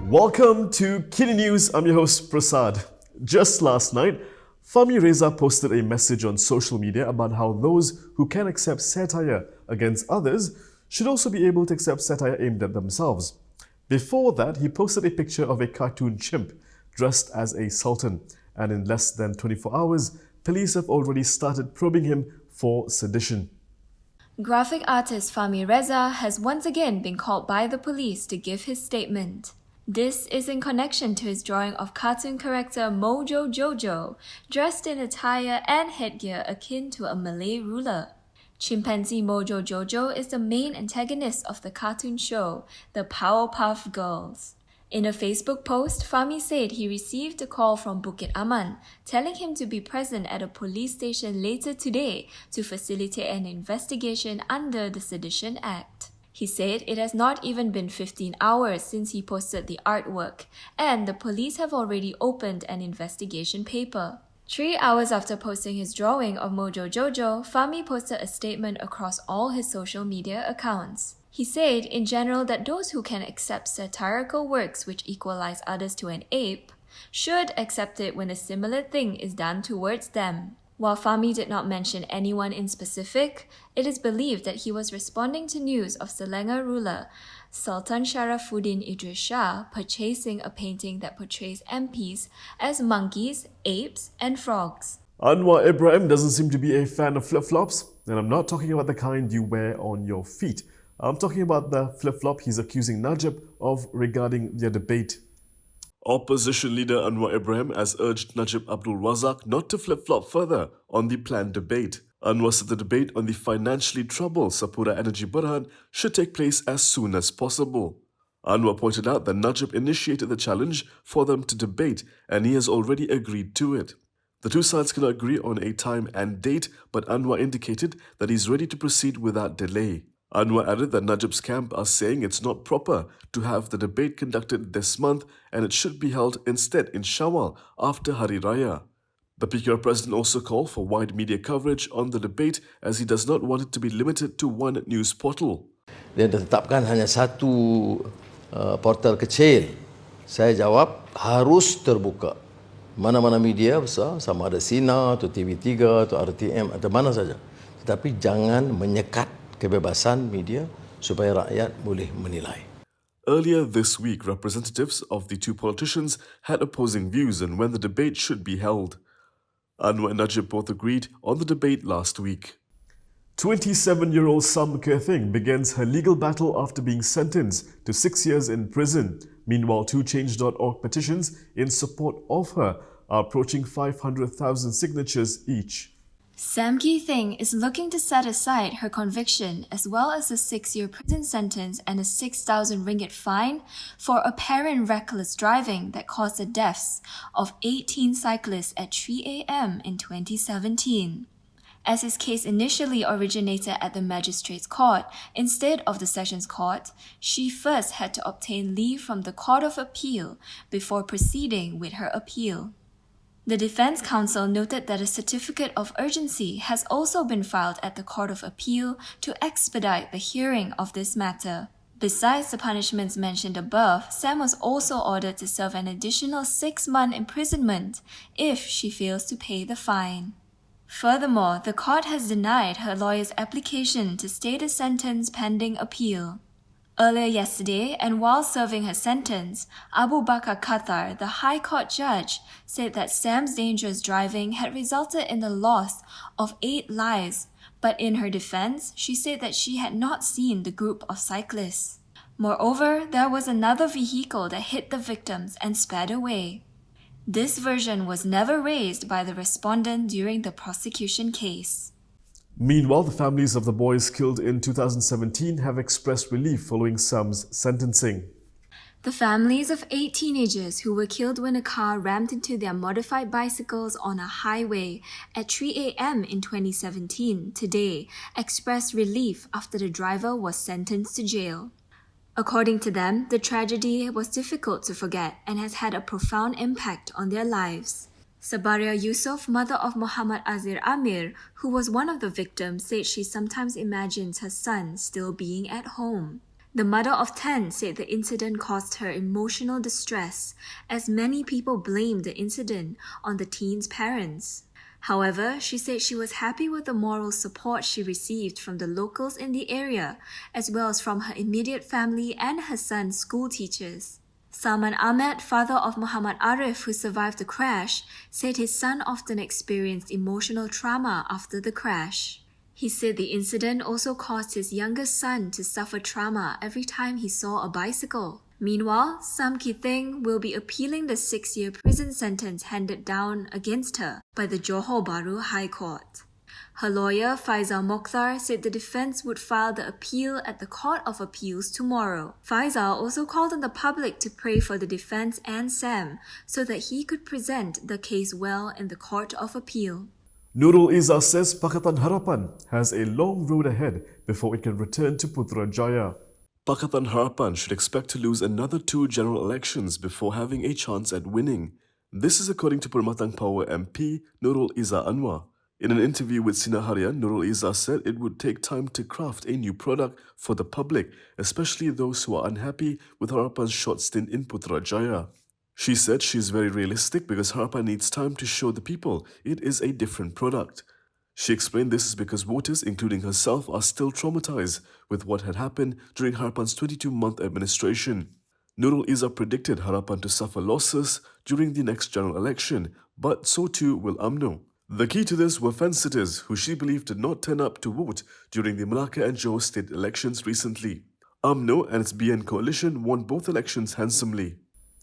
Welcome to KiniNews. I'm your host Prasad. Just last night, Fahmi Reza posted a message on social media about how those who can accept satire against others should also be able to accept satire aimed at themselves. Before that, he posted a picture of a cartoon chimp dressed as a sultan, and in less than 24 hours, police have already started probing him for sedition. Graphic artist Fahmi Reza has once again been called by the police to give his statement. This is in connection to his drawing of cartoon character Mojo Jojo, dressed in attire and headgear akin to a Malay ruler. Chimpanzee Mojo Jojo is the main antagonist of the cartoon show, the Powerpuff Girls. In a Facebook post, Fahmi said he received a call from Bukit Aman, telling him to be present at a police station later today to facilitate an investigation under the Sedition Act. He said it has not even been 15 hours since he posted the artwork, and the police have already opened an investigation paper. 3 hours after posting his drawing of Mojo Jojo, Fahmi posted a statement across all his social media accounts. He said, in general, that those who can accept satirical works which equalize others to an ape should accept it when a similar thing is done towards them. While Fahmi did not mention anyone in specific, it is believed that he was responding to news of Selangor ruler Sultan Sharafuddin Idris Shah purchasing a painting that portrays MPs as monkeys, apes, and frogs. Anwar-Najib doesn't seem to be a fan of flip-flops, and I'm not talking about the kind you wear on your feet. I'm talking about the flip-flop he's accusing Najib of regarding their debate. Opposition leader Anwar-Najib has urged Najib Abdul Razak not to flip-flop further on the planned debate. Anwar said the debate on the financially troubled Sapura Energy Berhad should take place as soon as possible. Anwar pointed out that Najib initiated the challenge for them to debate, and he has already agreed to it. The two sides cannot agree on a time and date, but Anwar indicated that he's ready to proceed without delay. Anwar added that Najib's camp are saying it's not proper to have the debate conducted this month and it should be held instead in Shawwal after Hari Raya. The PKR president also called for wide media coverage on the debate as he does not want it to be limited to one news portal. Dia ditetapkan hanya satu portal kecil. Saya jawab harus terbuka. Mana-mana media besar, sama ada Sina atau TV3 atau RTM atau mana saja. Tetapi jangan menyekat kebebasan media supaya rakyat boleh menilai. Earlier this week, representatives of the two politicians had opposing views on when the debate should be held. Anwar and Najib both agreed on the debate last week. 27-year-old Ke Ting begins her legal battle after being sentenced to 6 years in prison. Meanwhile, two Change.org petitions in support of her are approaching 500,000 signatures each. Ke Ting is looking to set aside her conviction as well as a 6-year prison sentence and a 6,000 ringgit fine for apparent reckless driving that caused the deaths of 18 cyclists at 3 a.m. in 2017. As his case initially originated at the Magistrates' Court instead of the Sessions Court, she first had to obtain leave from the Court of Appeal before proceeding with her appeal. The defense counsel noted that a certificate of urgency has also been filed at the Court of Appeal to expedite the hearing of this matter. Besides the punishments mentioned above, Sam was also ordered to serve an additional 6-month imprisonment if she fails to pay the fine. Furthermore, the court has denied her lawyer's application to stay the sentence pending appeal. Earlier yesterday, and while serving her sentence, Abu Bakar Qatar, the High Court judge, said that Sam's dangerous driving had resulted in the loss of 8 lives, but in her defense, she said that she had not seen the group of cyclists. Moreover, there was another vehicle that hit the victims and sped away. This version was never raised by the respondent during the prosecution case. Meanwhile, the families of the boys killed in 2017 have expressed relief following Sam's sentencing. The families of 8 teenagers who were killed when a car rammed into their modified bicycles on a highway at 3 a.m. in 2017 today expressed relief after the driver was sentenced to jail. According to them, the tragedy was difficult to forget and has had a profound impact on their lives. Sabaria Yusuf, mother of Muhammad Azir Amir, who was one of the victims, said she sometimes imagines her son still being at home. The mother of 10 said the incident caused her emotional distress, as many people blamed the incident on the teen's parents. However, she said she was happy with the moral support she received from the locals in the area, as well as from her immediate family and her son's school teachers. Salman Ahmed, father of Muhammad Arif, who survived the crash, said his son often experienced emotional trauma after the crash. He said the incident also caused his youngest son to suffer trauma every time he saw a bicycle. Meanwhile, Ke Ting will be appealing the 6-year prison sentence handed down against her by the Johor Bahru High Court. Her lawyer, Faisal Mokhtar, said the defense would file the appeal at the Court of Appeals tomorrow. Faisal also called on the public to pray for the defense and Sam so that he could present the case well in the Court of Appeal. Nurul Izzah says Pakatan Harapan has a long road ahead before it can return to Putrajaya. Pakatan Harapan should expect to lose another 2 general elections before having a chance at winning. This is according to Permatang Power MP Nurul Izzah Anwar. In an interview with Sinar Harian, Nurul Izzah said it would take time to craft a new product for the public, especially those who are unhappy with Harapan's short stint in Putrajaya. She said she is very realistic because Harapan needs time to show the people it is a different product. She explained this is because voters, including herself, are still traumatized with what had happened during Harapan's 22-month administration. Nurul Izzah predicted Harapan to suffer losses during the next general election, but so too will UMNO. The key to this were fence-sitters who she believed did not turn up to vote during the Malacca and Johor state elections recently. UMNO and its BN coalition won both elections handsomely.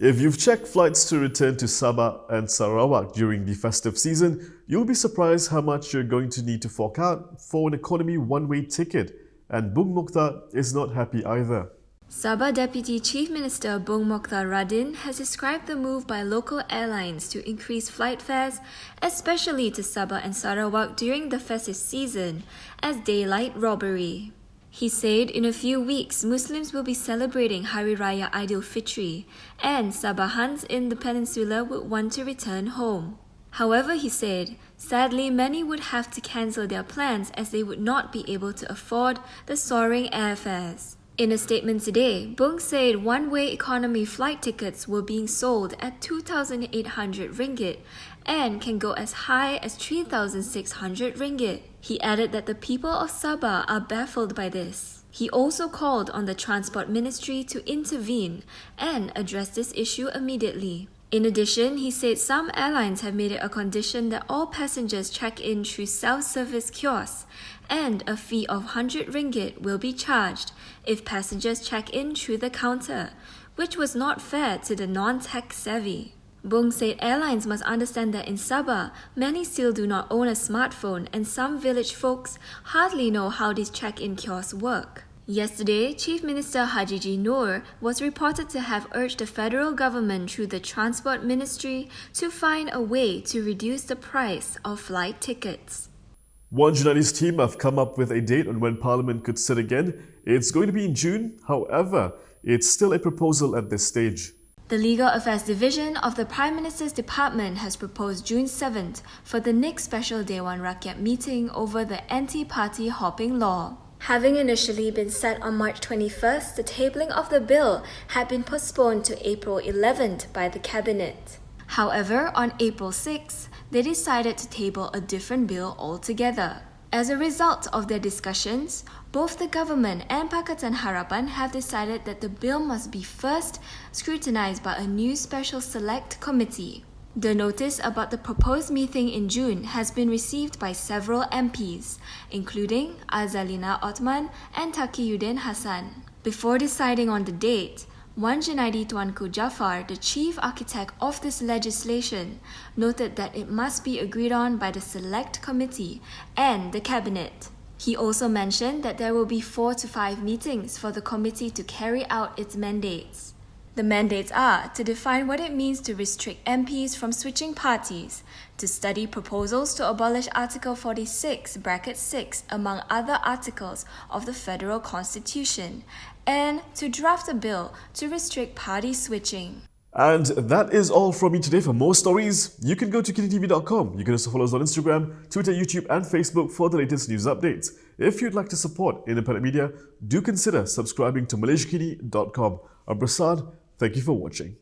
If you've checked flights to return to Sabah and Sarawak during the festive season, you'll be surprised how much you're going to need to fork out for an economy one-way ticket, and Bung Mokhtar is not happy either. Sabah Deputy Chief Minister Bung Mokhtar Radin has described the move by local airlines to increase flight fares, especially to Sabah and Sarawak during the festive season, as daylight robbery. He said in a few weeks, Muslims will be celebrating Hari Raya Aidilfitri, and Sabahans in the peninsula would want to return home. However, he said, sadly, many would have to cancel their plans as they would not be able to afford the soaring airfares. In a statement today, Bung said one-way economy flight tickets were being sold at 2,800 ringgit and can go as high as 3,600 ringgit. He added that the people of Sabah are baffled by this. He also called on the Transport Ministry to intervene and address this issue immediately. In addition, he said some airlines have made it a condition that all passengers check in through self-service kiosks, and a fee of 100 ringgit will be charged if passengers check in through the counter, which was not fair to the non-tech savvy. Bung said airlines must understand that in Sabah, many still do not own a smartphone and some village folks hardly know how these check-in kiosks work. Yesterday, Chief Minister Hajiji Noor was reported to have urged the federal government through the Transport Ministry to find a way to reduce the price of flight tickets. Wan Junadi's team have come up with a date on when Parliament could sit again. It's going to be in June. However, it's still a proposal at this stage. The Legal Affairs Division of the Prime Minister's Department has proposed June 7th for the next special Dewan Rakyat meeting over the anti-party hopping law. Having initially been set on March 21st, the tabling of the bill had been postponed to April 11th by the Cabinet. However, on April 6th, they decided to table a different bill altogether. As a result of their discussions, both the government and Pakatan Harapan have decided that the bill must be first scrutinized by a new special select committee. The notice about the proposed meeting in June has been received by several MPs, including Azalina Othman and Taqiyuddin Hassan. Before deciding on the date, Wan Junaidi Tuanku Jaafar, the chief architect of this legislation, noted that it must be agreed on by the Select Committee and the Cabinet. He also mentioned that there will be 4 to 5 meetings for the committee to carry out its mandates. The mandates are to define what it means to restrict MPs from switching parties, to study proposals to abolish Article 46(6) among other articles of the Federal Constitution, and to draft a bill to restrict party switching. And that is all from me today. For more stories, you can go to KiniTV.com. You can also follow us on Instagram, Twitter, YouTube, and Facebook for the latest news updates. If you'd like to support independent media, do consider subscribing to Malaysiakini.com. I'm Prasad. Thank you for watching.